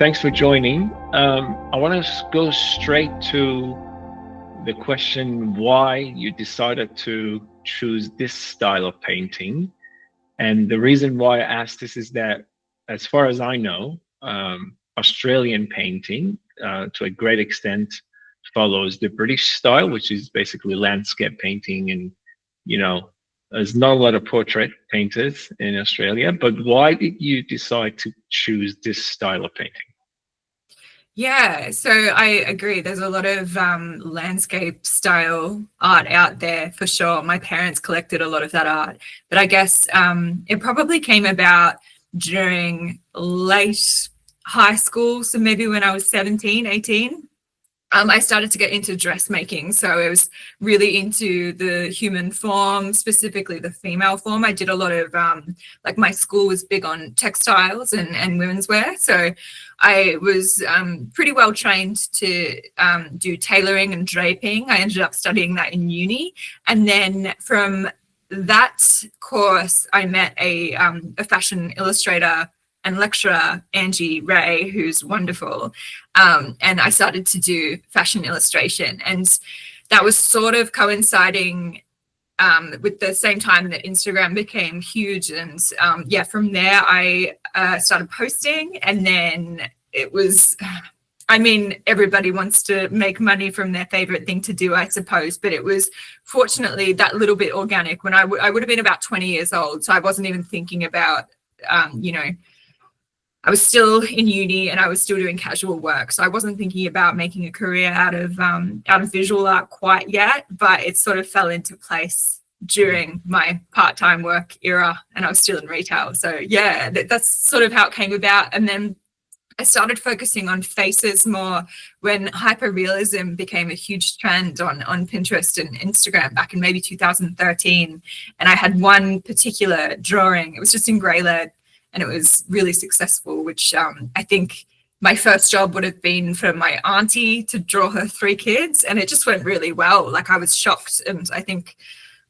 thanks for joining. I want to go straight to the question why you decided to choose this style of painting. And the reason why I asked this is that, as far as I know, Australian painting to a great extent follows the British style, which is basically landscape painting. And, you know, there's not a lot of portrait painters in Australia, but why did you decide to choose this style of painting? Yeah, so I agree. There's a lot of landscape style art out there for sure. My parents collected a lot of that art, but I guess it probably came about during late high school. So maybe when I was 17, 18, I started to get into dressmaking. So I was really into the human form, specifically the female form. I did a lot of, like my school was big on textiles and women's wear. So I was pretty well trained to do tailoring and draping. I ended up studying that in uni. And then from that course, I met a fashion illustrator and lecturer, Angie Ray, who's wonderful. And I started to do fashion illustration. And that was sort of coinciding with the same time that Instagram became huge. And yeah, from there, I started posting. And then it was, I mean, everybody wants to make money from their favorite thing to do, I suppose. But it was fortunately that little bit organic when I would have been about 20 years old. So I wasn't even thinking about, you know, I was still in uni and I was still doing casual work. So I wasn't thinking about making a career out of visual art quite yet, but it sort of fell into place during my part-time work era and I was still in retail. So yeah, that's sort of how it came about. And then I started focusing on faces more when hyperrealism became a huge trend on Pinterest and Instagram back in maybe 2013. And I had one particular drawing. It was just in grey lead. And it was really successful, which I think my first job would have been for my auntie to draw her 3 kids. And it just went really well. Like I was shocked and I think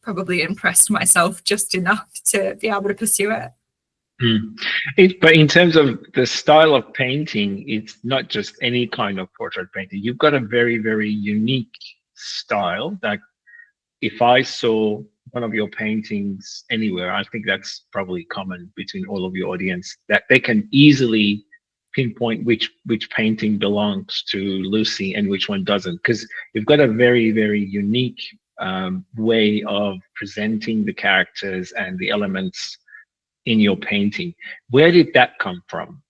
probably impressed myself just enough to be able to pursue it. But in terms of the style of painting, it's not just any kind of portrait painting. You've got a very, very unique style that if I saw one of your paintings anywhere, I think that's probably common between all of your audience, that they can easily pinpoint which painting belongs to Lucy and which one doesn't, because you've got a very, very unique way of presenting the characters and the elements in your painting. Where did that come from?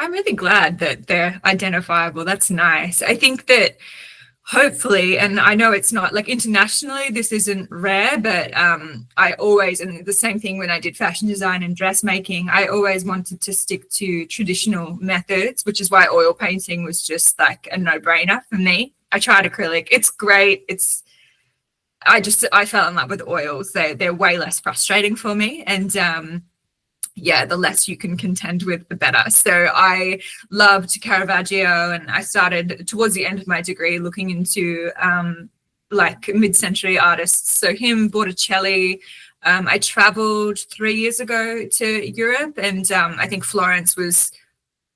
I'm really glad that they're identifiable. That's nice. I think that hopefully, and I know it's not like internationally, this isn't rare, but I always, and the same thing when I did fashion design and dressmaking, I always wanted to stick to traditional methods, which is why oil painting was just like a no-brainer for me. I tried acrylic. It's great. I fell in love with oils. They're way less frustrating for me. And yeah, the less you can contend with, the better. So I loved Caravaggio, and I started towards the end of my degree looking into like mid-century artists. So him, Botticelli. I traveled 3 years ago to Europe, and I think Florence was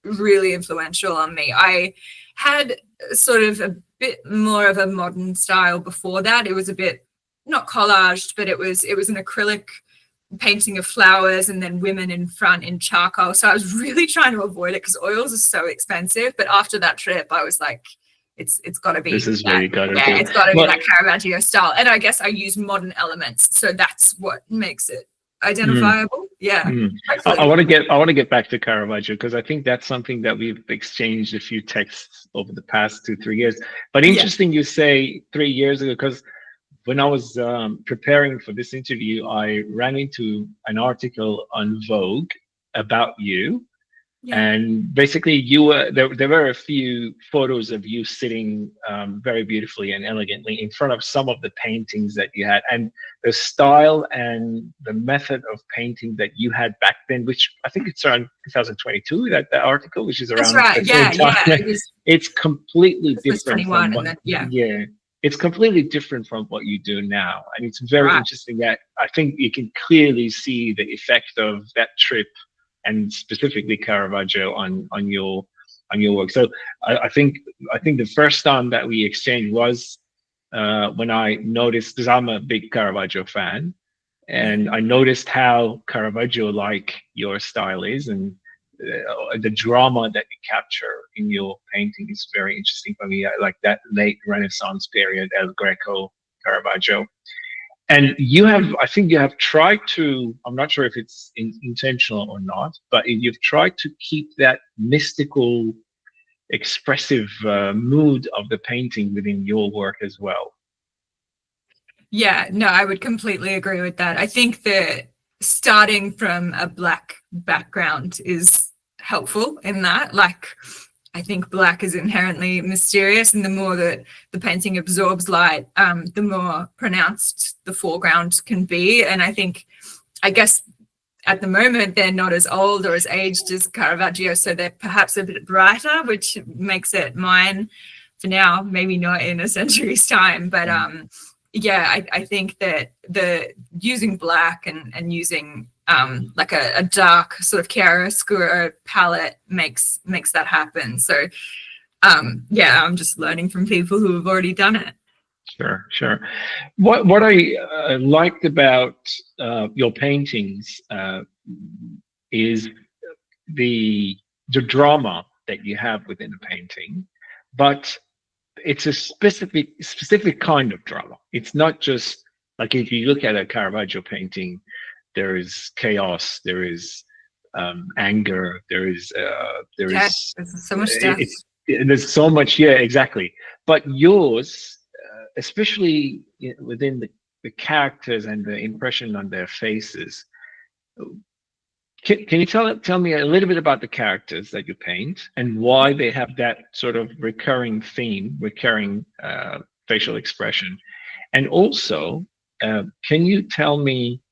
really influential on me. I had sort of a bit more of a modern style before that. It was a bit not collaged, but it was an acrylic painting of flowers and then women in front in charcoal. So I was really trying to avoid it because oils are so expensive. But after that trip, I was like, it's got to be this is where you got to do. It's got to be that Caravaggio style. And I guess I use modern elements, so that's what makes it identifiable. Yeah. I want to get back to Caravaggio because I think that's something that we've exchanged a few texts over the past 2-3 years. But interesting you say 3 years ago, because when I was preparing for this interview, I ran into an article on Vogue about you. Yeah. And basically there were a few photos of you sitting very beautifully and elegantly in front of some of the paintings that you had, and the style and the method of painting that you had back then, which I think it's around 2022, that article, which is around. That's right. Yeah. It's completely different. 21 and then, yeah. It's completely different from what you do now. And it's very interesting that I think you can clearly see the effect of that trip and specifically Caravaggio on your work. So I think the first time that we exchanged was when I noticed, because I'm a big Caravaggio fan, and I noticed how Caravaggio-like your style is, and the drama that you capture in your painting is very interesting for me. I like that late Renaissance period, El Greco, Caravaggio. And I think you have tried to, I'm not sure if it's intentional or not, but you've tried to keep that mystical, expressive mood of the painting within your work as well. Yeah, no, I would completely agree with that. I think that starting from a black background is helpful in that. Like, I think black is inherently mysterious, and the more that the painting absorbs light, the more pronounced the foreground can be. And I guess at the moment they're not as old or as aged as Caravaggio, so they're perhaps a bit brighter, which makes it mine for now, maybe not in a century's time. But yeah, I think that the using black and using like a dark sort of chiaroscuro palette makes that happen. So yeah, I'm just learning from people who have already done it. Sure. What I liked about your paintings is the drama that you have within the painting, but it's a specific kind of drama. It's not just like, if you look at a Caravaggio painting, there is chaos, there is anger, there's so much stuff. There's so much, yeah, exactly. But yours, especially within the characters and the impression on their faces, can you tell me a little bit about the characters that you paint and why they have that sort of recurring theme, recurring facial expression? And also, can you tell me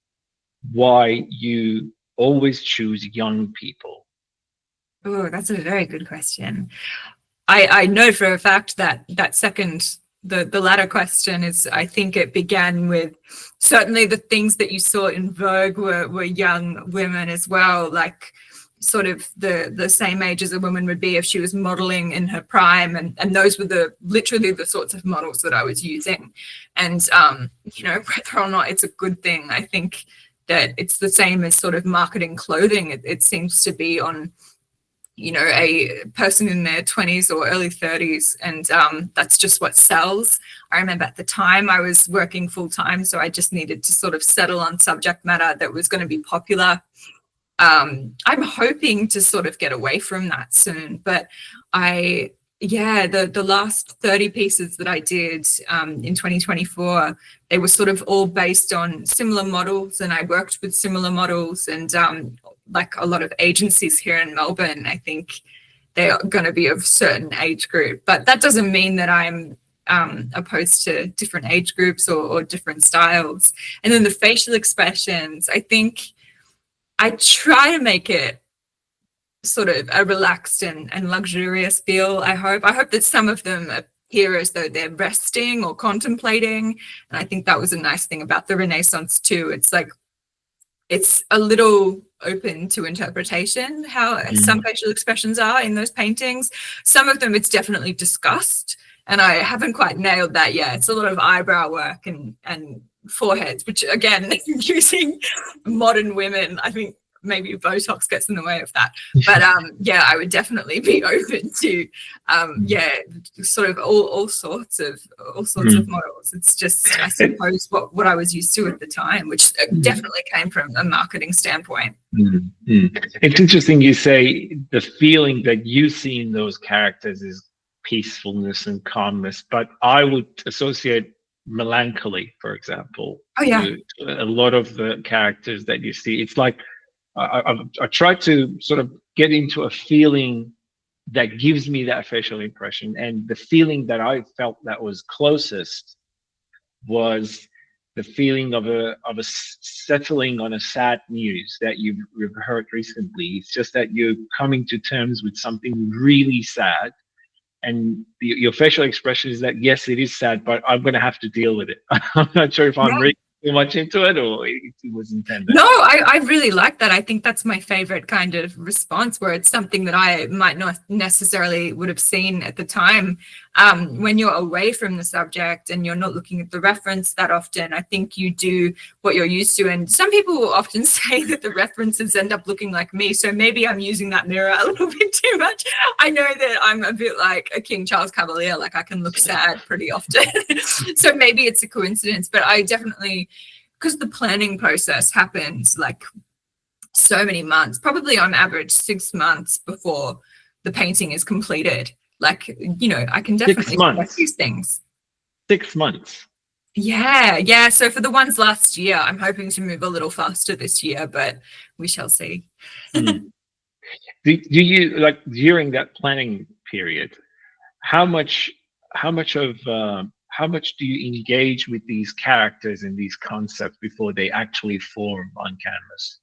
why you always choose young people? Oh, that's a very good question. I know for a fact that second, the latter question is, I think it began with certainly the things that you saw in Vogue were young women as well, like sort of the same age as a woman would be if she was modeling in her prime, and those were literally the sorts of models that I was using. And you know, whether or not it's a good thing, I think that it's the same as sort of marketing clothing. It seems to be on, you know, a person in their 20s or early 30s, and that's just what sells. I remember at the time I was working full time, so I just needed to sort of settle on subject matter that was going to be popular. I'm hoping to sort of get away from that soon, but the last 30 pieces that I did in 2024, they were sort of all based on similar models, and I worked with similar models, and like a lot of agencies here in Melbourne, I think they are going to be of a certain age group, but that doesn't mean that I'm opposed to different age groups or different styles. And then the facial expressions, I think I try to make it sort of a relaxed and luxurious feel. I hope that some of them appear as though they're resting or contemplating, and I think that was a nice thing about the Renaissance too. It's like it's a little open to interpretation how some facial expressions are in those paintings. Some of them it's definitely disgust, and I haven't quite nailed that yet. It's a lot of eyebrow work and foreheads, which again, using modern women, I think maybe Botox gets in the way of that. But yeah, I would definitely be open to sort of all sorts of models. It's just, I suppose, what I was used to at the time, which definitely came from a marketing standpoint. It's interesting you say the feeling that you see in those characters is peacefulness and calmness, but I would associate melancholy, for example. To a lot of the characters that you see. It's like I try to sort of get into a feeling that gives me that facial impression, and the feeling that I felt that was closest was the feeling of a settling on a sad news that you've heard recently. It's just that you're coming to terms with something really sad, and your facial expression is that, yes, it is sad, but I'm going to have to deal with it. I'm not sure if I'm reading too much into it, or it was intended? No, I really like that. I think that's my favorite kind of response, where it's something that I might not necessarily would have seen at the time. When you're away from the subject and you're not looking at the reference that often, I think you do what you're used to. And some people will often say that the references end up looking like me. So maybe I'm using that mirror a little bit too much. I know that I'm a bit like a King Charles Cavalier, like I can look sad pretty often. So maybe it's a coincidence, but I definitely, because the planning process happens like so many months, probably on average 6 months before the painting is completed. Like, you know, I can definitely stress these things. 6 months. Yeah. So for the ones last year, I'm hoping to move a little faster this year, but we shall see. Do you, like, during that planning period, how much do you engage with these characters and these concepts before they actually form on canvas?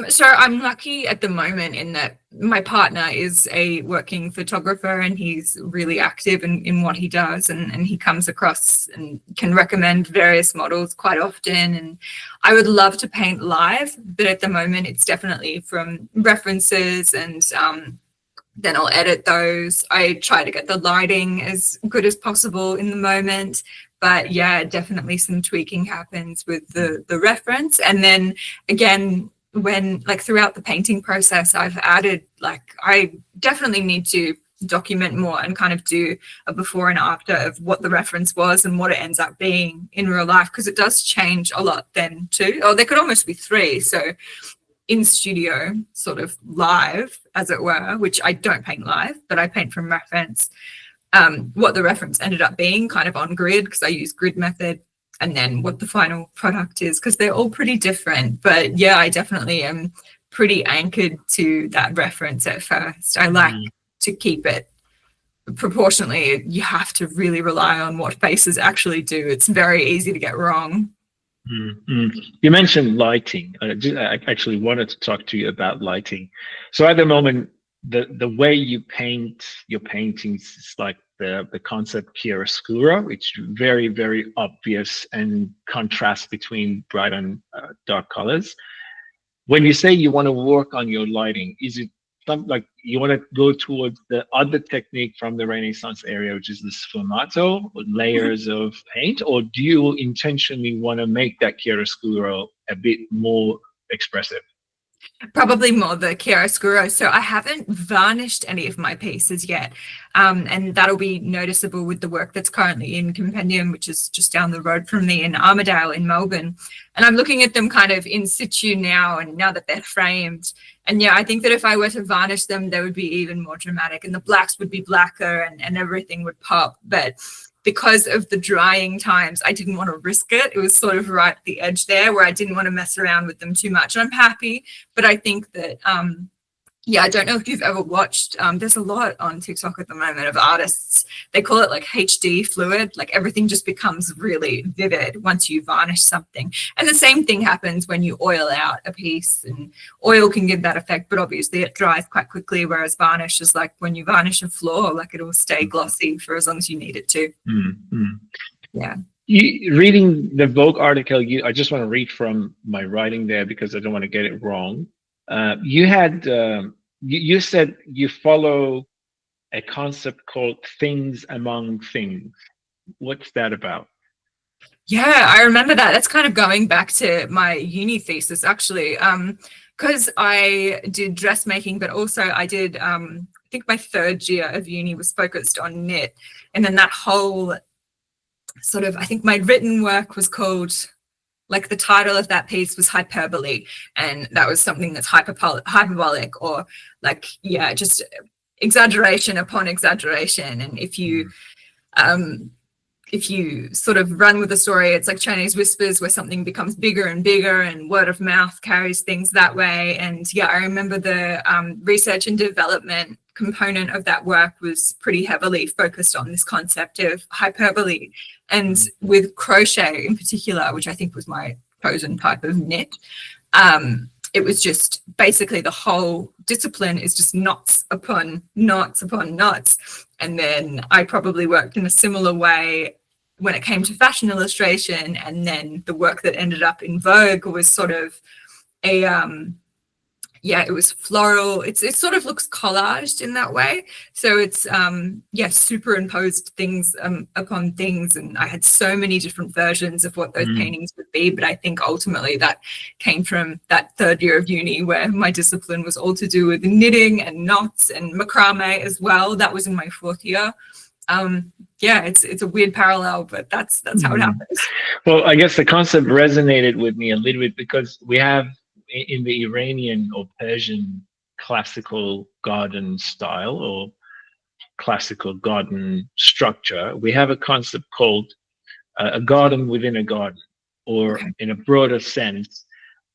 So I'm lucky at the moment in that my partner is a working photographer, and he's really active in what he does, and he comes across and can recommend various models quite often. And I would love to paint live, but at the moment it's definitely from references, and then I'll edit those. I try to get the lighting as good as possible in the moment. But yeah, definitely some tweaking happens with the reference. And then again, when like throughout the painting process, I've added, like, I definitely need to document more and kind of do a before and after of what the reference was and what it ends up being in real life, because it does change a lot then too. Or there could almost be 3. So in studio, sort of live, as it were, which I don't paint live, but I paint from reference, what the reference ended up being kind of on grid, because I use grid method, and then what the final product is, because they're all pretty different. But yeah, I definitely am pretty anchored to that reference at first. I like to keep it proportionally. You have to really rely on what faces actually do. It's very easy to get wrong. You mentioned lighting. I actually wanted to talk to you about lighting. So at the moment, the way you paint your paintings is like the concept chiaroscuro, which is very, very obvious and contrast between bright and dark colors. When you say you want to work on your lighting, is it something like you want to go towards the other technique from the Renaissance area, which is the sfumato, layers of paint, or do you intentionally want to make that chiaroscuro a bit more expressive? Probably more the chiaroscuro. So I haven't varnished any of my pieces yet, and that'll be noticeable with the work that's currently in Compendium, which is just down the road from me in Armidale in Melbourne. And I'm looking at them kind of in situ now, and now that they're framed. And yeah, I think that if I were to varnish them, they would be even more dramatic, and the blacks would be blacker, and everything would pop. But because of the drying times, I didn't want to risk it. It was sort of right at the edge there where I didn't want to mess around with them too much. And I'm happy, but I think that, yeah, I don't know if you've ever watched, there's a lot on TikTok at the moment of artists. They call it like HD fluid, like everything just becomes really vivid once you varnish something. And the same thing happens when you oil out a piece, and oil can give that effect, but obviously it dries quite quickly, whereas varnish is like when you varnish a floor, like it'll stay glossy for as long as you need it to. Yeah. Reading the Vogue article, I just want to read from my writing there because I don't want to get it wrong. You had you said you follow a concept called things among things. What's that about? Yeah, I remember that. That's kind of going back to my uni thesis, actually, because I did dressmaking, but also I did, I think my 3rd year of uni was focused on knit. And then that whole sort of, I think my written work was called, like the title of that piece was hyperbole, and that was something that's hyperbolic, or like, yeah, just exaggeration upon exaggeration. And if you sort of run with the story, it's like Chinese whispers, where something becomes bigger and bigger, and word of mouth carries things that way. And yeah, I remember the research and development component of that work was pretty heavily focused on this concept of hyperbole. And with crochet in particular, which I think was my chosen type of knit, it was just basically the whole discipline is just knots upon knots upon knots. And then I probably worked in a similar way when it came to fashion illustration, and then the work that ended up in Vogue was sort of a it was floral. It sort of looks collaged in that way. So it's superimposed things upon things, and I had so many different versions of what those paintings would be. But I think ultimately that came from that third year of uni, where my discipline was all to do with knitting and knots and macrame as well. That was in my fourth year. It's a weird parallel, but that's how it happens. Well, I guess the concept resonated with me a little bit because we have in the Iranian or Persian classical garden style or classical garden structure, we have a concept called a garden within a garden, or in a broader sense,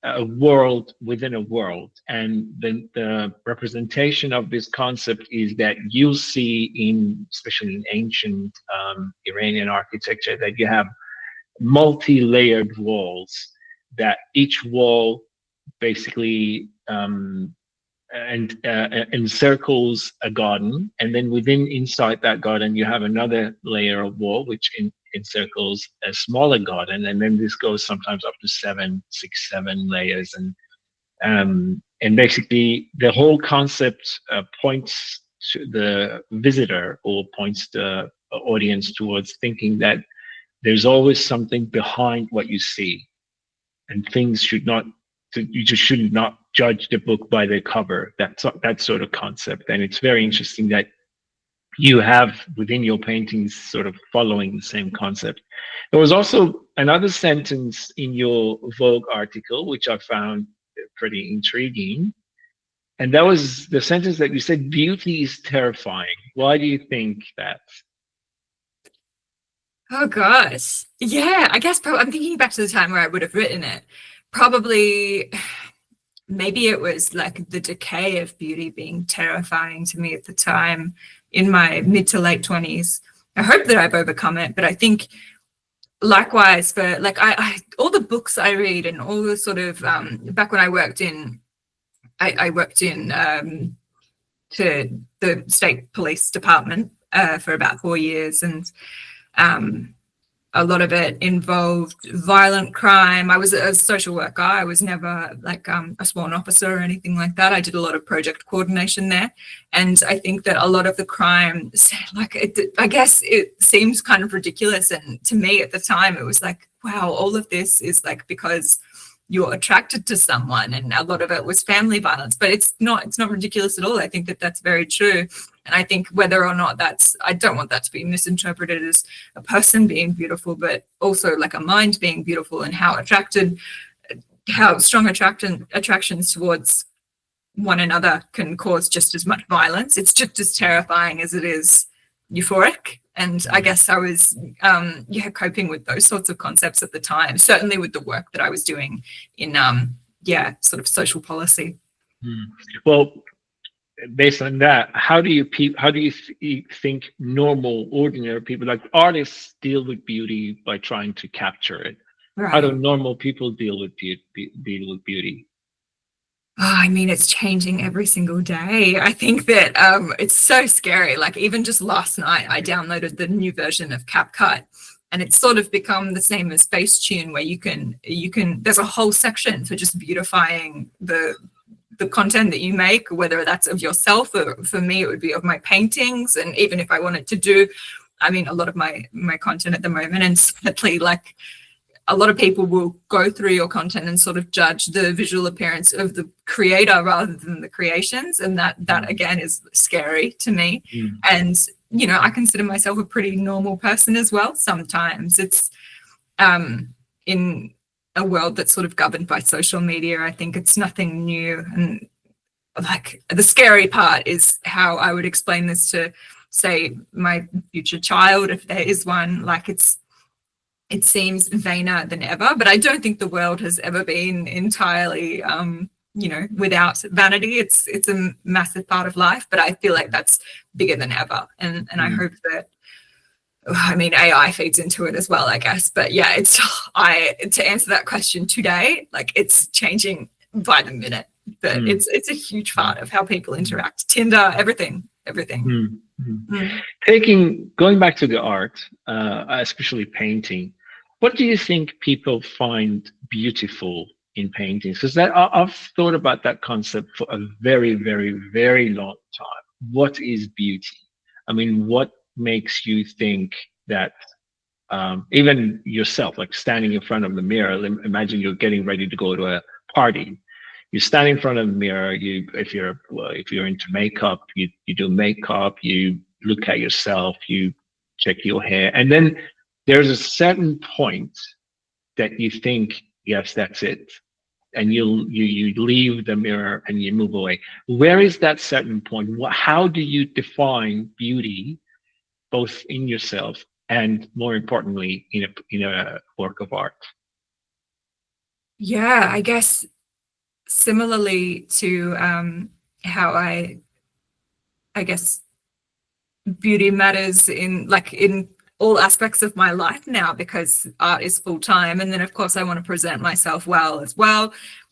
a world within a world. And the representation of this concept is that you'll see especially in ancient Iranian architecture, that you have multi-layered walls, that each wall basically encircles a garden, and then inside that garden you have another layer of wall which encircles a smaller garden, and then this goes sometimes up to 7 layers, and basically the whole concept points to the visitor, or points the audience towards thinking that there's always something behind what you see, and things you just should not judge the book by the cover. That sort of concept. And it's very interesting that you have within your paintings sort of following the same concept. There was also another sentence in your Vogue article, which I found pretty intriguing. And that was the sentence that you said, beauty is terrifying. Why do you think that? Oh gosh. Yeah, I guess I'm thinking back to the time where I would have written it. Probably, maybe it was like the decay of beauty being terrifying to me at the time in my mid to late 20s. I hope that I've overcome it, but I think likewise for like I all the books I read and all the sort of back when I worked in to the state police department for about 4 years, and a lot of it involved violent crime. I was a social worker. I was never like a sworn officer or anything like that. I did a lot of project coordination there. And I think that a lot of the crime, I guess it seems kind of ridiculous. And to me at the time, it was like, wow, all of this is like because you're attracted to someone, and a lot of it was family violence. But it's not ridiculous at all. I think that that's very true. And I think whether or not I don't want that to be misinterpreted as a person being beautiful, but also like a mind being beautiful, and how strong attractions towards one another can cause just as much violence. It's just as terrifying as it is euphoric. And I guess I was coping with those sorts of concepts at the time, certainly with the work that I was doing in sort of social policy. Well, based on that, how do you think normal, ordinary people, like artists, deal with beauty by trying to capture it? Right. How do normal people deal with beauty? Oh, I mean, it's changing every single day. I think that it's so scary. Like even just last night, I downloaded the new version of CapCut, and it's sort of become the same as Facetune, where you can. There's a whole section for just beautifying the content that you make, whether that's of yourself, or for me, it would be of my paintings. And even if I wanted to do, I mean, a lot of my content at the moment, and certainly like a lot of people will go through your content and sort of judge the visual appearance of the creator rather than the creations. And that again is scary to me. And, you know, I consider myself a pretty normal person as well. Sometimes it's in a world that's sort of governed by social media. I think it's nothing new. And like the scary part is how I would explain this to, say, my future child, if there is one. Like it seems vainer than ever, but I don't think the world has ever been entirely, without vanity. It's a massive part of life, but I feel like that's bigger than ever. And I hope that, I mean, AI feeds into it as well, I guess. But yeah, to answer that question today, like it's changing by the minute, but it's a huge part of how people interact. Tinder, everything. Going back to the art, especially painting, what do you think people find beautiful in paintings? Because I've thought about that concept for a very, very, very long time. What is beauty? I mean, what makes you think that even yourself, like standing in front of the mirror, imagine you're getting ready to go to a party. You stand in front of the mirror. If you're into makeup, you do makeup. You look at yourself. You check your hair, and then there's a certain point that you think, yes, that's it, and you leave the mirror and you move away. Where is that certain point? How do you define beauty, both in yourself and, more importantly, in a work of art? Yeah, I guess similarly to how I guess beauty matters in all aspects of my life now, because art is full time. And then of course I want to present myself well as well.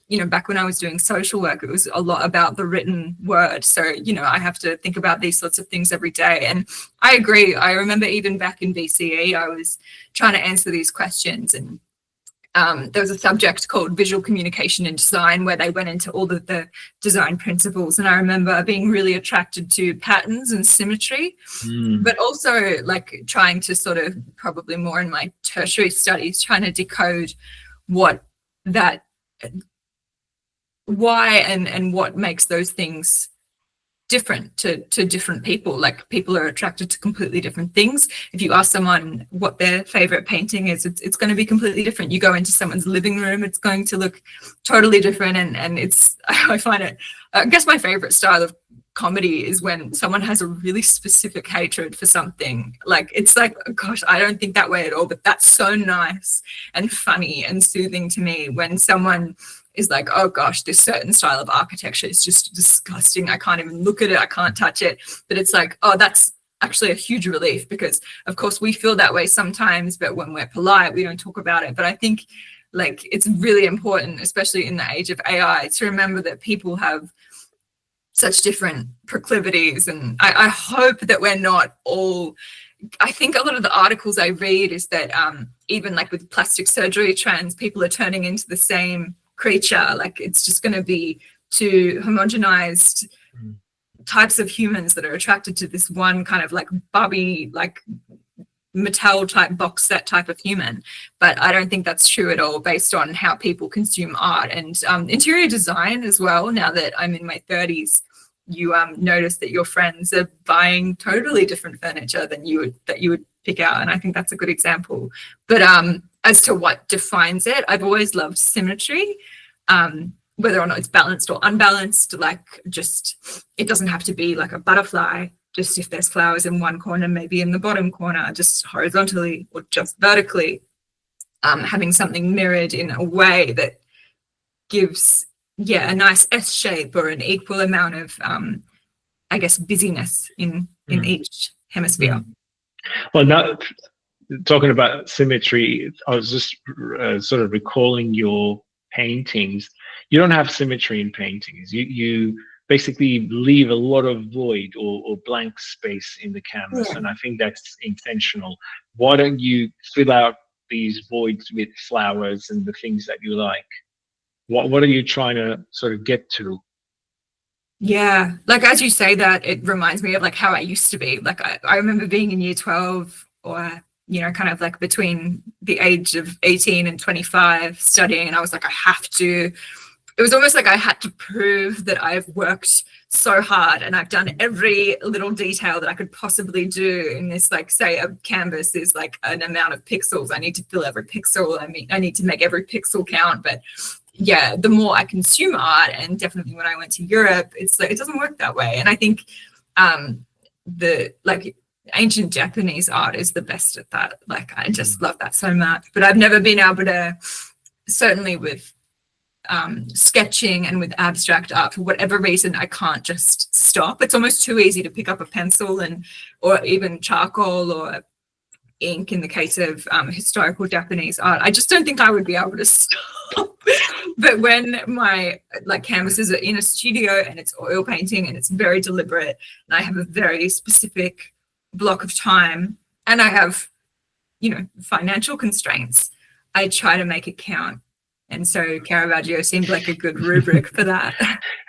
You know, back when I was doing social work, it was a lot about the written word. So, you know, I have to think about these sorts of things every day. And I agree. I remember even back in BCE, I was trying to answer these questions, and there was a subject called visual communication and design where they went into all of the design principles. And I remember being really attracted to patterns and symmetry, but also like trying to sort of, probably more in my tertiary studies, trying to decode why and what makes those things different to different people. Like, people are attracted to completely different things. If you ask someone what their favorite painting is, it's going to be completely different. You go into someone's living room, it's going to look totally different. And it's, I find it, I guess my favorite style of comedy is when someone has a really specific hatred for something. Like, it's like, oh gosh, I don't think that way at all, but that's so nice and funny and soothing to me when someone is like, oh gosh, this certain style of architecture is just disgusting. I can't even look at it. I can't touch it. But it's like, oh, that's actually a huge relief, because of course we feel that way sometimes, but when we're polite, we don't talk about it. But I think like it's really important, especially in the age of AI, to remember that people have such different proclivities. And I hope that we're not all, I think a lot of the articles I read is that even like with plastic surgery trends, people are turning into the same creature. Like, it's just going to be two homogenized types of humans that are attracted to this one kind of like Barbie, like Mattel type box set type of human. But I don't think that's true at all, based on how people consume art and interior design as well. Now that I'm in my 30s, you notice that your friends are buying totally different furniture than you would pick out, and I think that's a good example. But as to what defines it, I've always loved symmetry, whether or not it's balanced or unbalanced. Like, just, it doesn't have to be like a butterfly, just if there's flowers in one corner, maybe in the bottom corner, just horizontally or just vertically, having something mirrored in a way that gives a nice S shape or an equal amount of I guess busyness in each hemisphere. Well, now talking about symmetry, I was just sort of recalling your paintings. You don't have symmetry in paintings. You basically leave a lot of void or blank space in the canvas, and I think that's intentional. Why don't you fill out these voids with flowers and the things that you like? What are you trying to sort of get to? Yeah, like as you say that, it reminds me of like how I used to be. Like I remember being in year 12, or, you know, kind of like between the age of 18 and 25 studying, and I was like, it was almost like I had to prove that I've worked so hard and I've done every little detail that I could possibly do in this, like, say a canvas is like an amount of pixels. I need to fill every pixel. I need to make every pixel count. But yeah, the more I consume art, and definitely when I went to Europe, it's like, it doesn't work that way. And I think the like ancient Japanese art is the best at that. Like, I just love that so much. But I've never been able to, certainly with sketching and with abstract art, for whatever reason, I can't just stop. It's almost too easy to pick up a pencil or even charcoal or ink in the case of historical Japanese art. I just don't think I would be able to stop. But when my canvases are in a studio and it's oil painting and it's very deliberate and I have a very specific block of time and I have, financial constraints, I try to make it count. And so Caravaggio seemed like a good rubric for that.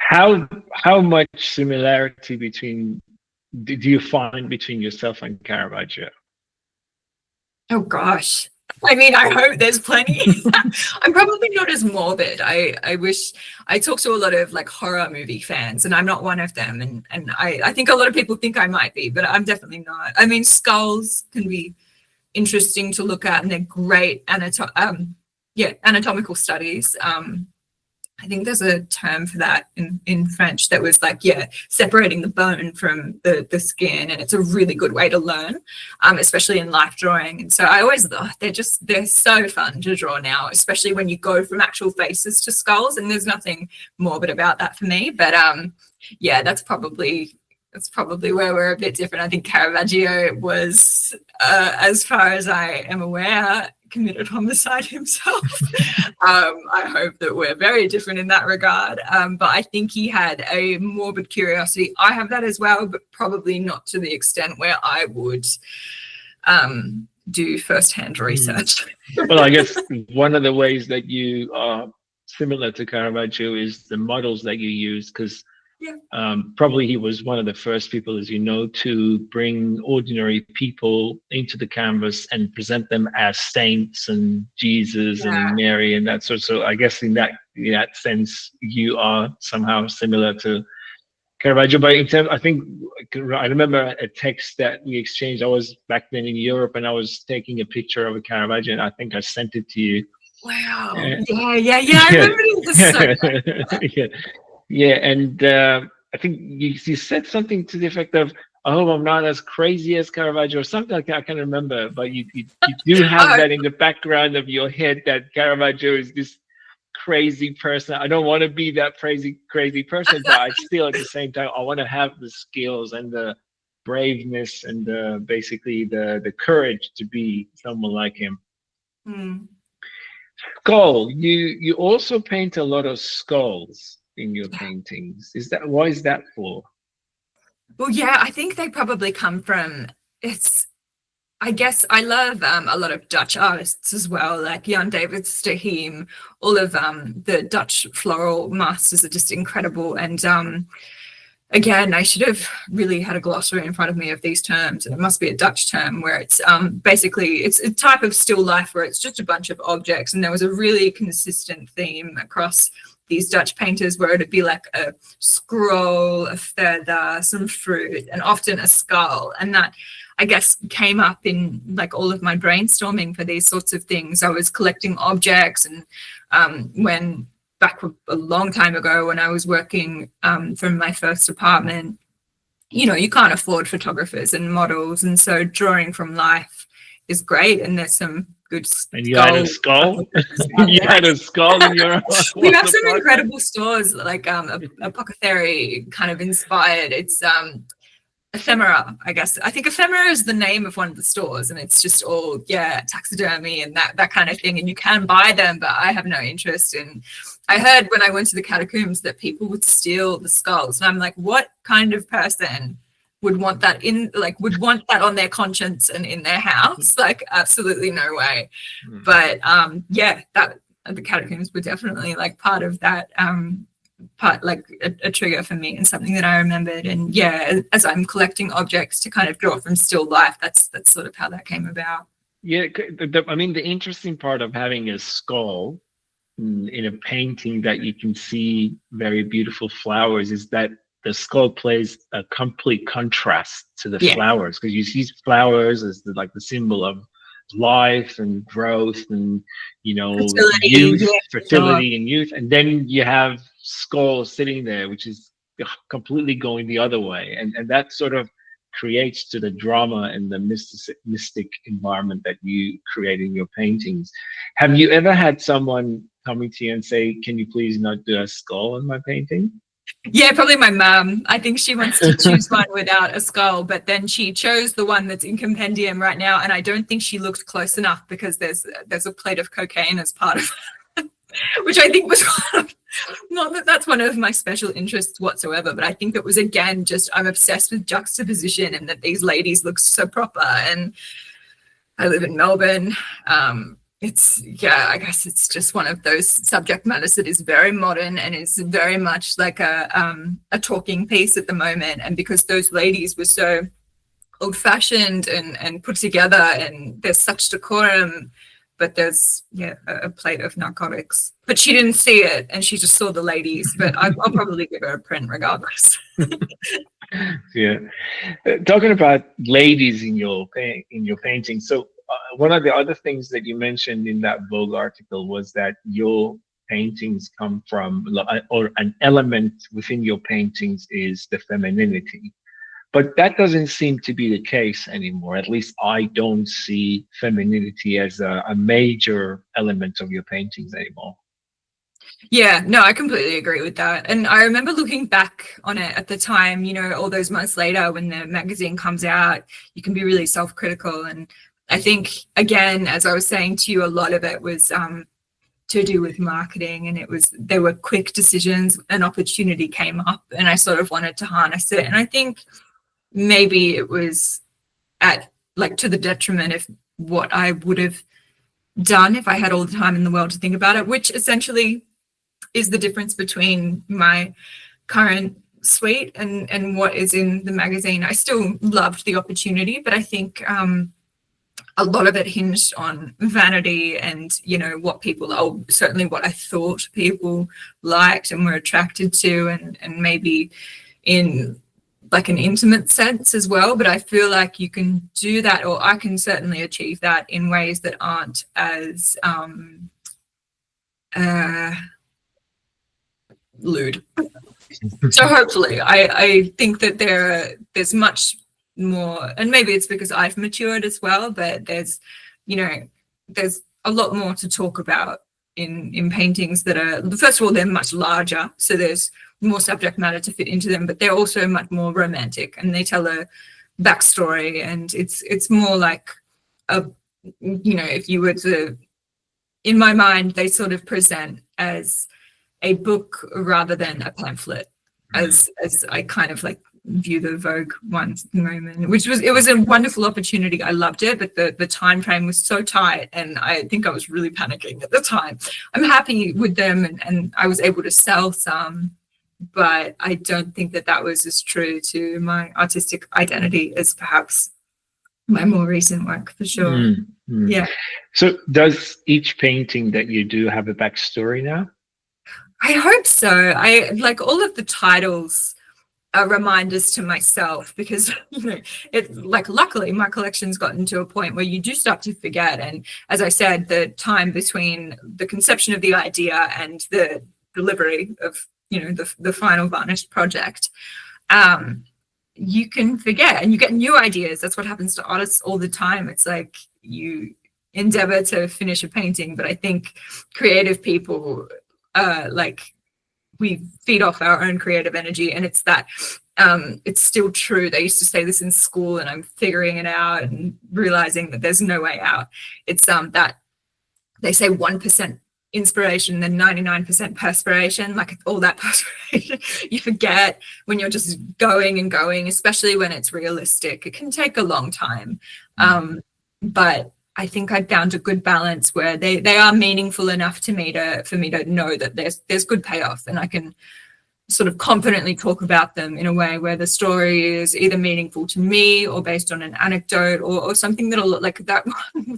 How much similarity do you find between yourself and Caravaggio? Oh gosh. I mean, I hope there's plenty. I'm probably not as morbid. I wish I talk to a lot of horror movie fans, and I'm not one of them. And I think a lot of people think I might be, but I'm definitely not. I mean, skulls can be interesting to look at, and they're great anatomical studies. I think there's a term for that in French that was separating the bone from the skin, and it's a really good way to learn, especially in life drawing. And so I always thought they're so fun to draw now, especially when you go from actual faces to skulls, and there's nothing morbid about that for me. But that's probably where we're a bit different. I think Caravaggio was, as far as I am aware, committed homicide himself. I hope that we're very different in that regard. But I think he had a morbid curiosity. I have that as well, but probably not to the extent where I would do first-hand research. Well, I guess one of the ways that you are similar to Caravaggio is the models that you use, because probably he was one of the first people, as you know, to bring ordinary people into the canvas and present them as saints and Jesus and Mary and that sort. So I guess in that sense, you are somehow similar to Caravaggio. But in terms, I remember a text that we exchanged. I was back then in Europe, and I was taking a picture of a Caravaggio, and I think I sent it to you. Wow! I remember this so much. Yeah, and I think you said something to the effect of, "Oh, I'm not as crazy as Caravaggio," or something like that. I can't remember, but you do have that in the background of your head that Caravaggio is this crazy person. I don't want to be that crazy person, but I still, at the same time, I want to have the skills and the braveness and basically the courage to be someone like him. Skull. You also paint a lot of skulls in your paintings. Why is that for? Well, I think they probably come from, I guess I love a lot of Dutch artists as well, like Jan David Stahiem. All of the Dutch floral masters are just incredible. And again, I should have really had a glossary in front of me of these terms, and it must be a Dutch term, where it's basically, it's a type of still life where it's just a bunch of objects. And there was a really consistent theme across these Dutch painters where it'd be like a scroll, a feather, some fruit, and often a skull. And that, I guess, came up in all of my brainstorming for these sorts of things. I was collecting objects, and back a long time ago when I was working from my first apartment, you can't afford photographers and models, and so drawing from life is great. And there's some good. And you had a skull? You had a skull in your We have some incredible stores, like apothecary kind of inspired. It's ephemera, I guess. I think ephemera is the name of one of the stores, and it's just all taxidermy and that kind of thing, and you can buy them, but I have no interest in. I heard when I went to the catacombs that people would steal the skulls, and I'm like, what kind of person would want that on their conscience and in their house? Absolutely no way. But that the catacombs were definitely part of that a trigger for me and something that I remembered. And as I'm collecting objects to kind of draw from still life, that's sort of how that came about. I mean, the interesting part of having a skull in a painting that you can see very beautiful flowers is that the skull plays a complete contrast to the flowers, because you see flowers as the symbol of life and growth and fertility and youth, and then you have skull sitting there, which is completely going the other way, and that sort of creates to the drama and the mystic environment that you create in your paintings. Have you ever had someone coming to you and say, "Can you please not do a skull in my painting"? Yeah, probably my mum. I think she wants to choose one without a skull, but then she chose the one that's in compendium right now, and I don't think she looked close enough because there's a plate of cocaine as part of it, which I think was not that that's one of my special interests whatsoever, but I think it was, again, just I'm obsessed with juxtaposition and that these ladies look so proper, and I live in Melbourne. I guess it's just one of those subject matters that is very modern and is very much like a talking piece at the moment. And because those ladies were so old-fashioned and put together, and there's such decorum, but there's a plate of narcotics. But she didn't see it, and she just saw the ladies. But I'll probably give her a print regardless. Yeah, talking about ladies in your painting. So one of the other things that you mentioned in that Vogue article was that your paintings come from, or an element within your paintings is the femininity. But that doesn't seem to be the case anymore. At least I don't see femininity as a major element of your paintings anymore. Yeah, no, I completely agree with that. And I remember looking back on it at the time, all those months later when the magazine comes out, you can be really self-critical. And I think, again, as I was saying to you, a lot of it was to do with marketing, and there were quick decisions. An opportunity came up and I sort of wanted to harness it. And I think maybe it was to the detriment of what I would have done if I had all the time in the world to think about it, which essentially is the difference between my current suite and what is in the magazine. I still loved the opportunity, but I think a lot of it hinged on vanity and, certainly what I thought people liked and were attracted to, and maybe in like an intimate sense as well. But I feel like you can do that, or I can certainly achieve that in ways that aren't as lewd. So hopefully I think that there's much more, and maybe it's because I've matured as well, but there's a lot more to talk about in paintings that are, first of all, they're much larger, so there's more subject matter to fit into them, but they're also much more romantic, and they tell a backstory, and it's more like if you were to, in my mind, they sort of present as a book rather than a pamphlet, as I kind of like view the Vogue ones at the moment, it was a wonderful opportunity. I loved it, but the time frame was so tight, and I think I was really panicking at the time. I'm happy with them, and I was able to sell some, but I don't think that was as true to my artistic identity as perhaps my more recent work, for sure. Mm-hmm. Yeah. So does each painting that you do have a backstory now? I hope so. I like all of the titles are reminders to myself, because luckily my collection's gotten to a point where you do start to forget. And as I said, the time between the conception of the idea and the delivery of the final varnished project, you can forget, and you get new ideas. That's what happens to artists all the time. It's like you endeavor to finish a painting, but I think creative people we feed off our own creative energy, and it's that it's still true. They used to say this in school, and I'm figuring it out and realizing that there's no way out. It's that they say 1% inspiration, then 99% perspiration. Like all that perspiration you forget when you're just going and going, especially when it's realistic. It can take a long time, but I think I found a good balance where they are meaningful enough for me to know that there's good payoff, and I can sort of confidently talk about them in a way where the story is either meaningful to me or based on an anecdote or something that'll look like that one,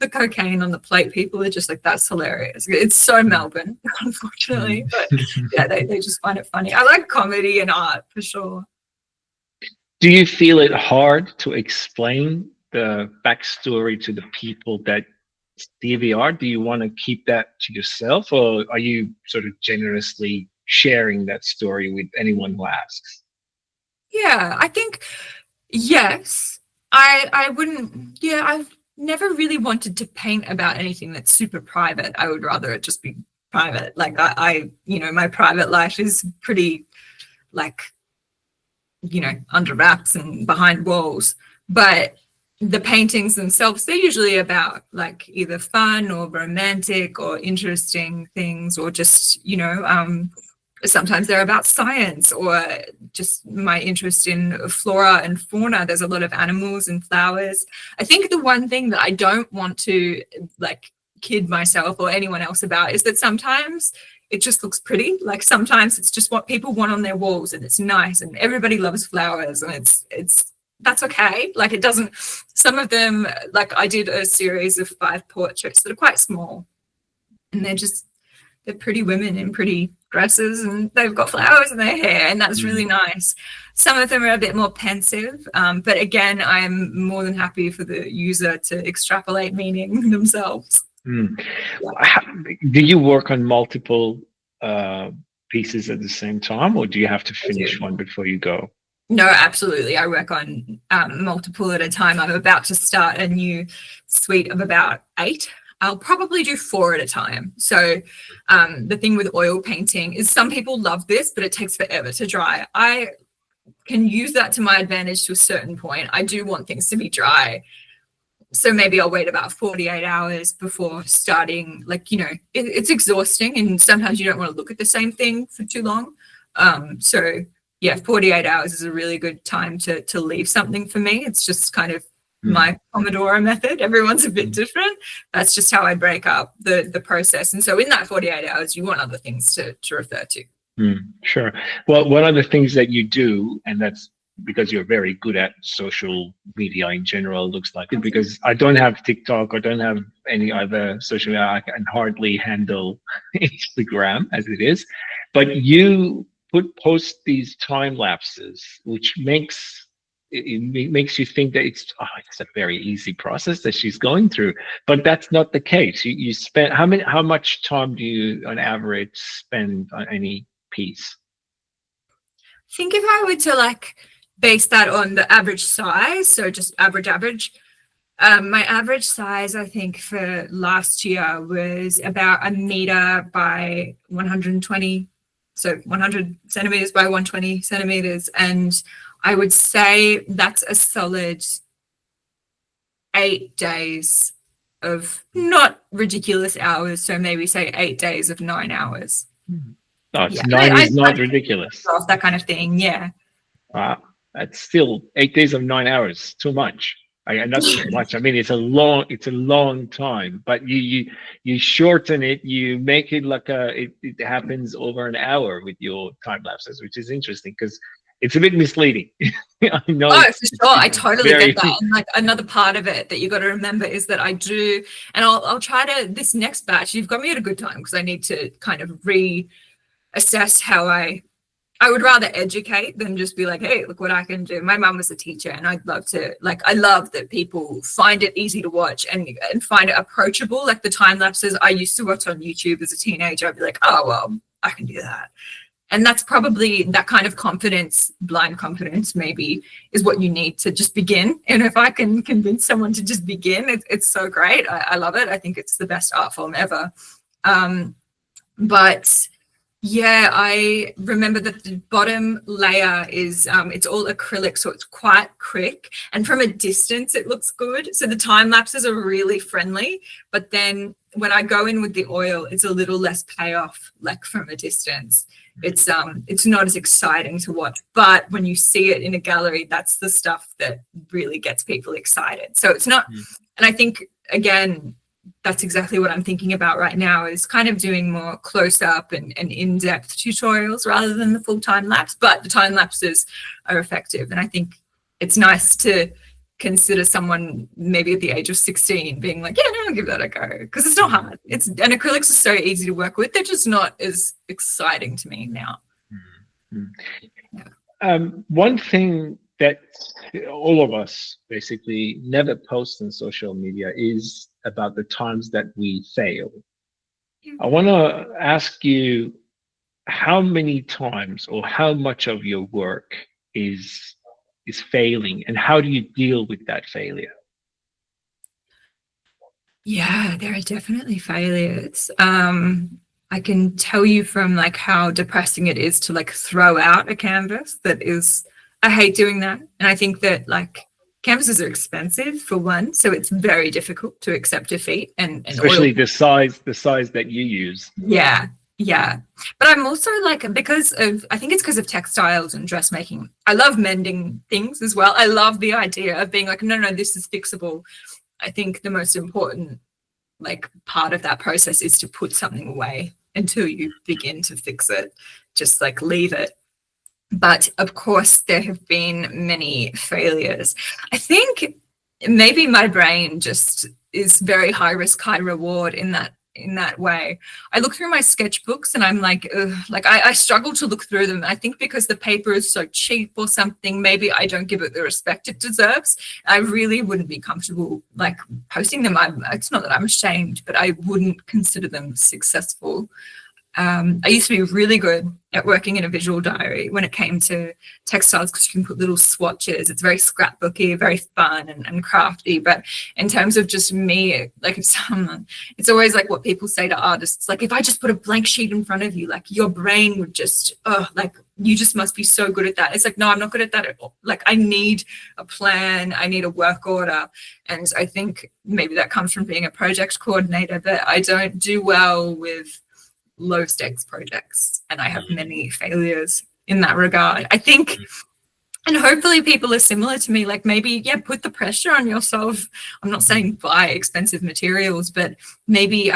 the cocaine on the plate. People are just like, that's hilarious. It's so Melbourne, unfortunately, but yeah, they just find it funny. I like comedy and art for sure. Do you feel it hard to explain the backstory to the people that see the art? Do you want to keep that to yourself, or are you sort of generously sharing that story with anyone who asks? Yeah, I think yes. I wouldn't. Yeah, I've never really wanted to paint about anything that's super private. I would rather it just be private. Like I my private life is pretty like, under wraps and behind walls. But the paintings themselves, they're usually about like either fun or romantic or interesting things, or just, sometimes they're about science or just my interest in flora and fauna. There's a lot of animals and flowers. I think the one thing that I don't want to like kid myself or anyone else about is that sometimes it just looks pretty. Like sometimes it's just what people want on their walls and it's nice and everybody loves flowers and it's that's okay. Like it doesn't, some of them, like I did a series of 5 portraits that are quite small and they're pretty women in pretty dresses and they've got flowers in their hair and that's really nice. Some of them are a bit more pensive, but again, I'm more than happy for the user to extrapolate meaning themselves. Do you work on multiple pieces at the same time, or do you have to finish one before you go? No, absolutely. I work on multiple at a time. I'm about to start a new suite of about 8. I'll probably do 4 at a time. So the thing with oil painting is some people love this, but it takes forever to dry. I can use that to my advantage to a certain point. I do want things to be dry. So maybe I'll wait about 48 hours before starting. Like, it's exhausting and sometimes you don't want to look at the same thing for too long. So yeah, 48 hours is a really good time to leave something for me. It's just kind of my Pomodoro method. Everyone's a bit different. That's just how I break up the process. And so in that 48 hours, you want other things to refer to. Sure. Well, one of the things that you do, and that's because you're very good at social media in general, looks like it, because I don't have TikTok, I don't have any other social media. I can hardly handle Instagram as it is, but you post these time lapses, which makes you think that it's a very easy process that she's going through, but that's not the case. You spend how much time do you on average spend on any piece? I think if I were to like base that on the average size, so just average, my average size I think for last year was about 1 meter by 120, so 100 centimeters by 120 centimeters, and I would say that's a solid 8 days of not ridiculous hours, so maybe say 8 days of 9 hours. No, 9 is not ridiculous. That kind of thing, yeah. That's still 8 days of 9 hours. Too much. And that's too much. I mean, it's a long time. But you shorten it. You make it like it happens over an hour with your time lapses, which is interesting because it's a bit misleading. I know. Oh, for sure. I totally get that. And like another part of it that you got to remember is that I do, and I'll try to, this next batch, you've got me at a good time because I need to kind of reassess how I would rather educate than just be like, hey, look what I can do. My mum was a teacher and I'd love to, I love that people find it easy to watch and find it approachable. Like the time lapses I used to watch on YouTube as a teenager, I'd be like, oh, well, I can do that. And that's probably that kind of confidence, blind confidence maybe, is what you need to just begin. And if I can convince someone to just begin, it's so great. I love it. I think it's the best art form ever. But yeah, I remember that the bottom layer is, it's all acrylic, so it's quite quick. And from a distance, it looks good. So the time lapses are really friendly. But then when I go in with the oil, it's a little less payoff, like from a distance. It's not as exciting to watch. But when you see it in a gallery, that's the stuff that really gets people excited. So it's not, and I think, again, that's exactly what I'm thinking about right now, is kind of doing more close-up and in-depth tutorials rather than the full time lapse. But the time lapses are effective. And I think it's nice to consider someone maybe at the age of 16 being like, yeah, no, I'll give that a go. Because it's not hard. And acrylics are so easy to work with. They're just not as exciting to me now. Yeah. One thing that all of us basically never post on social media is about the times that we fail. I want to ask you how many times or how much of your work is failing, and how do you deal with that failure? Yeah, there are definitely failures. I can tell you from like how depressing it is to like throw out a canvas. I hate doing that. And I think that like canvases are expensive for one, so it's very difficult to accept defeat and especially the size that you use. Yeah. But I'm also like, I think it's because of textiles and dressmaking. I love mending things as well. I love the idea of being like, no, this is fixable. I think the most important like part of that process is to put something away until you begin to fix it. Just like leave it. But of course, there have been many failures. I think maybe my brain just is very high risk, high reward in that way. I look through my sketchbooks and I'm like, ugh, like I struggle to look through them. I think because the paper is so cheap or something, maybe I don't give it the respect it deserves. I really wouldn't be comfortable like posting them. It's not that I'm ashamed, but I wouldn't consider them successful. I used to be really good at working in a visual diary when it came to textiles because you can put little swatches. It's very scrapbooky, very fun and crafty. But in terms of just me, like it's always like what people say to artists, like if I just put a blank sheet in front of you, like your brain would just, like you just must be so good at that. It's like, no, I'm not good at that at all. Like I need a plan, I need a work order. And I think maybe that comes from being a project coordinator, but I don't do well with low stakes projects, and I have many failures in that regard. I think, and hopefully people are similar to me, like maybe, put the pressure on yourself. I'm not saying buy expensive materials, but maybe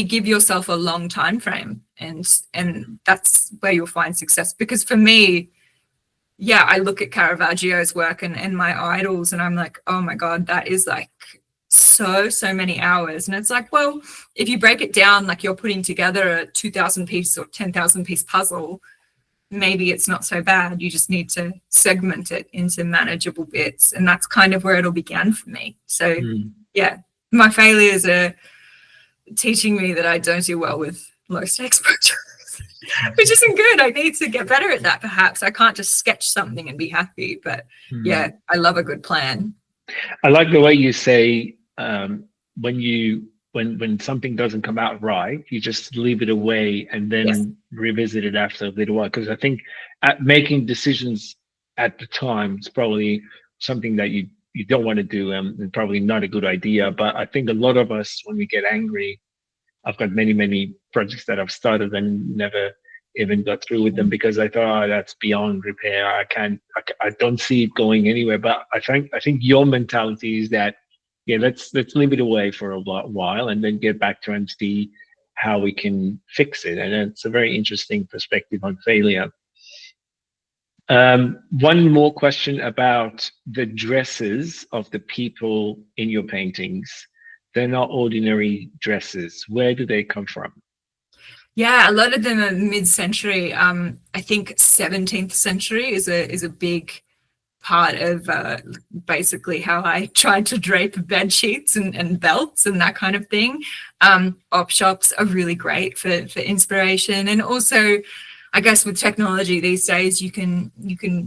give yourself a long time frame, and that's where you'll find success. Because for me, I look at Caravaggio's work and my idols, and I'm like, oh my God, that is like so many hours. And it's like, well, if you break it down, like you're putting together a 2,000 piece or 10,000 piece puzzle, maybe it's not so bad. You just need to segment it into manageable bits. And that's kind of where it all began for me. So my failures are teaching me that I don't do well with low stakes projects, which isn't good. I need to get better at that. Perhaps I can't just sketch something and be happy, but I love a good plan. I like the way you say when something doesn't come out right, you just leave it away and then revisit it after a little while. Because I think making decisions at the time is probably something that you don't want to do, and probably not a good idea. But I think a lot of us, when we get angry, I've got many projects that I've started and never even got through with them because I thought, that's beyond repair. I don't see it going anywhere. But I think your mentality is that, let's leave it away for a while and then get back to and see how we can fix it. And it's a very interesting perspective on failure. One more question about the dresses of the people in your paintings. They're not ordinary dresses. Where do they come from? Yeah, a lot of them are mid-century. I think 17th century is a big part of basically how I tried to drape bed sheets and belts and that kind of thing. Op shops are really great for inspiration, and also, I guess with technology these days, you can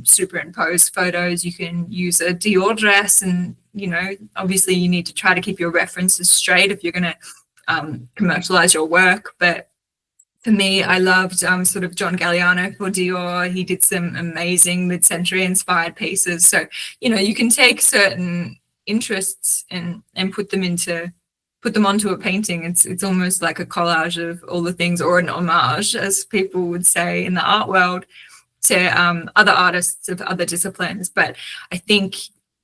superimpose photos. You can use a Dior dress, and obviously you need to try to keep your references straight if you're going to commercialize your work, but for me, I loved sort of John Galliano for Dior. He did some amazing mid-century inspired pieces. So, you can take certain interests and put them onto a painting. It's almost like a collage of all the things, or an homage, as people would say in the art world, to other artists of other disciplines. But I think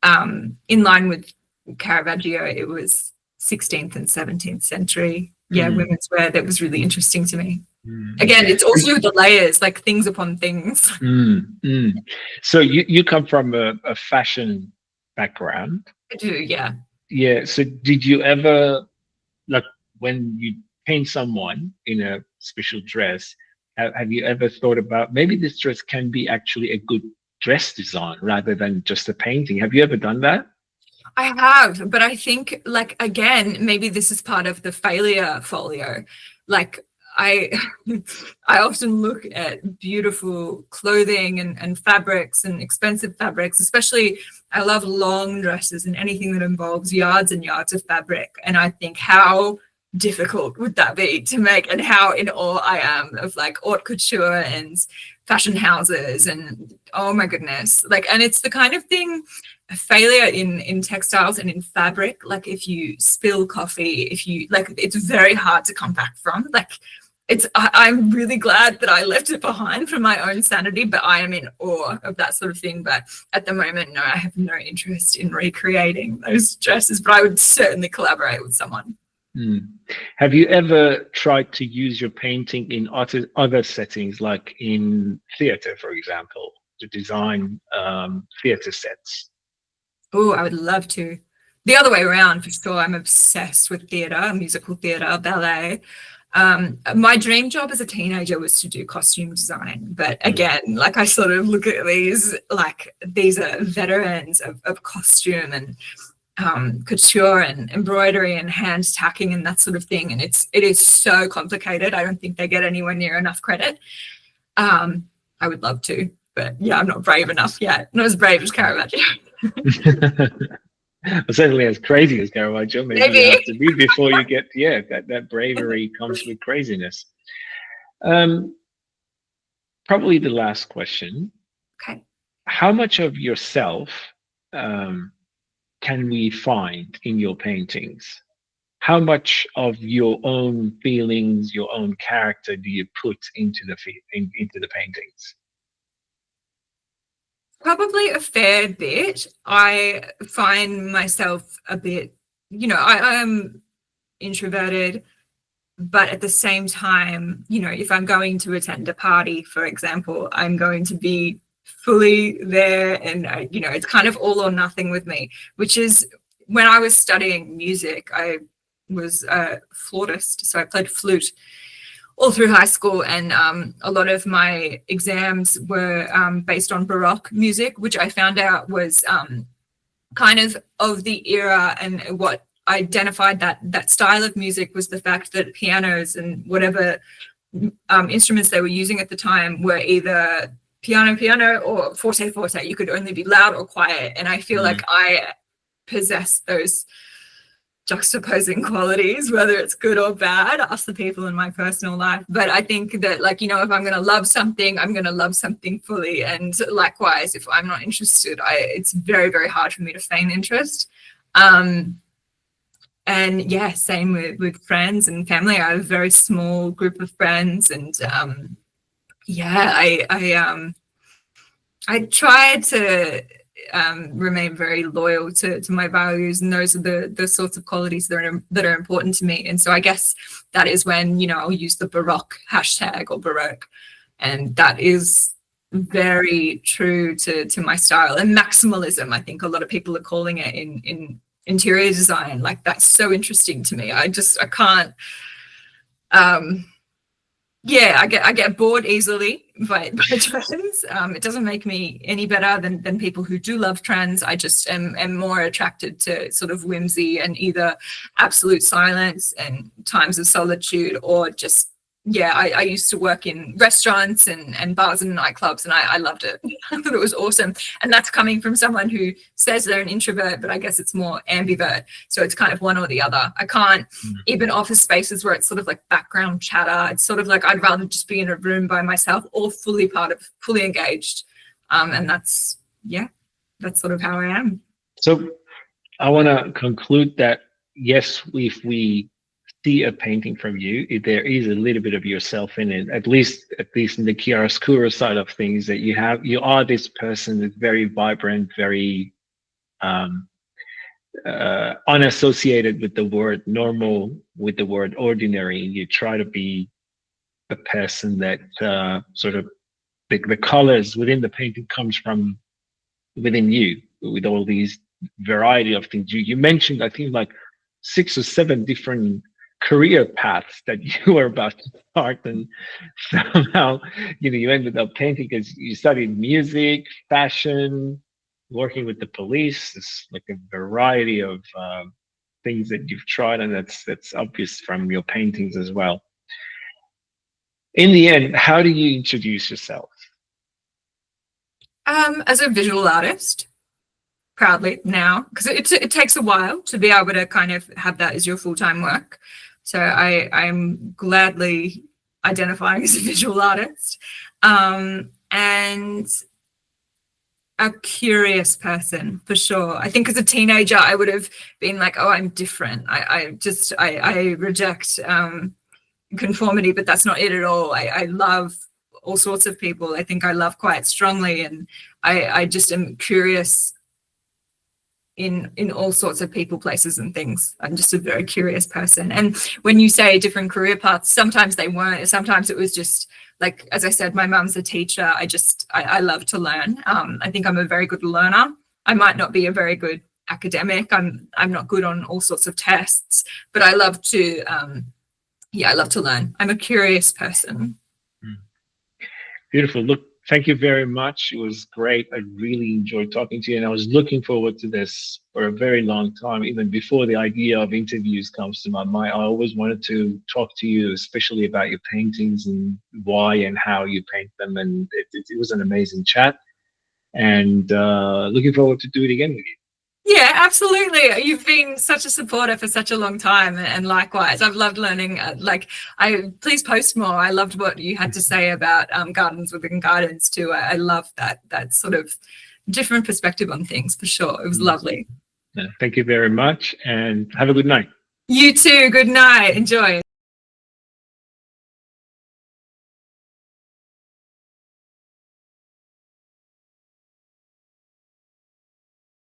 in line with Caravaggio, it was 16th and 17th century. Women's wear that was really interesting to me. Again, it's also the layers, like things upon things. So you come from a fashion background. I do, yeah. So did you ever, like when you paint someone in a special dress, have you ever thought about maybe this dress can be actually a good dress design rather than just a painting? Have you ever done that? I have, but I think, like, again, maybe this is part of the failure folio. Like, I often look at beautiful clothing and fabrics and expensive fabrics, especially I love long dresses and anything that involves yards and yards of fabric. And I think, how difficult would that be to make, and how in awe I am of like haute couture and fashion houses, and oh my goodness, like, and it's the kind of thing, a failure in textiles and in fabric, like if you spill coffee, if you like, it's very hard to come back from. Like I'm really glad that I left it behind for my own sanity, but I am in awe of that sort of thing. But at the moment, no, I have no interest in recreating those dresses, but I would certainly collaborate with someone. Have you ever tried to use your painting in other settings, like in theatre, for example, to design theatre sets? Oh, I would love to. The other way around, for sure. I'm obsessed with theatre, musical theatre, ballet. My dream job as a teenager was to do costume design. But again, like I sort of look at these, like these are veterans of costume and couture and embroidery and hand tacking and that sort of thing, and it is so complicated. I don't think they get anywhere near enough credit. I would love to, but yeah, I'm not brave enough yet. Not as brave as Caravaggio. Well, certainly as crazy as Caravaggio, maybe you have to be before you get, yeah, that bravery comes with craziness. Probably the last question. Okay. How much of yourself can we find in your paintings? How much of your own feelings, your own character do you put into the paintings? Probably a fair bit. I find myself a bit, I am introverted, but at the same time, if I'm going to attend a party, for example, I'm going to be fully there, and it's kind of all or nothing with me, which is when I was studying music, I was a flautist, so I played flute all through high school, and a lot of my exams were based on Baroque music, which I found out was kind of the era, and what identified that style of music was the fact that pianos and whatever instruments they were using at the time were either piano or forte. You could only be loud or quiet, and I feel like I possess those juxtaposing qualities, whether it's good or bad. Ask the people in my personal life. But I think that, like, if I'm going to love something, I'm going to love something fully. And likewise, if I'm not interested, it's very, very hard for me to feign interest. And yeah, same with friends and family. I have a very small group of friends, and I try to remain very loyal to my values, and those are the sorts of qualities that are important to me. And so I guess that is when I'll use the Baroque hashtag or Baroque, and that is very true to my style. And maximalism, I think a lot of people are calling it in interior design. Like, that's so interesting to me. I can't I get bored easily by trends. It doesn't make me any better than people who do love trends. I just am more attracted to sort of whimsy and either absolute silence and times of solitude, or just, I used to work in restaurants and bars and nightclubs, and I loved it. I thought it was awesome. And that's coming from someone who says they're an introvert, but I guess it's more ambivert. So it's kind of one or the other. I can't, even office spaces where it's sort of like background chatter, it's sort of like I'd rather just be in a room by myself or fully engaged. And that's sort of how I am. So I want to conclude that, yes, if we see a painting from you, there is a little bit of yourself in it, at least in the chiaroscuro side of things, that you are this person that's very vibrant, very unassociated with the word normal, with the word ordinary. You try to be a person that sort of the colors within the painting comes from within you, with all these variety of things. You mentioned, I think, like 6 or 7 different career paths that you were about to start, and somehow you ended up painting because you studied music, fashion, working with the police. It's like a variety of things that you've tried, and that's obvious from your paintings as well. In the end, how do you introduce yourself? As a visual artist, proudly now, because it takes a while to be able to kind of have that as your full-time work. So I'm gladly identifying as a visual artist, and a curious person for sure. I think as a teenager, I would have been like, oh, I'm different. I reject conformity, but that's not it at all. I love all sorts of people. I think I love quite strongly, and I just am curious in all sorts of people, places and things. I'm just a very curious person. And when you say different career paths, sometimes they weren't. Sometimes it was just like, as I said, my mum's a teacher. I love to learn. I think I'm a very good learner. I might not be a very good academic. I'm not good on all sorts of tests, but I love to, I love to learn. I'm a curious person. Beautiful. Look, thank you very much. It was great. I really enjoyed talking to you, and I was looking forward to this for a very long time. Even before the idea of interviews comes to my mind, I always wanted to talk to you, especially about your paintings and why and how you paint them. And it was an amazing chat, and looking forward to do it again with you. Yeah, absolutely. You've been such a supporter for such a long time, and likewise, I've loved learning. Please post more. I loved what you had to say about gardens within gardens too. I love that sort of different perspective on things for sure. It was lovely. Thank you very much, and have a good night. You too. Good night. Enjoy.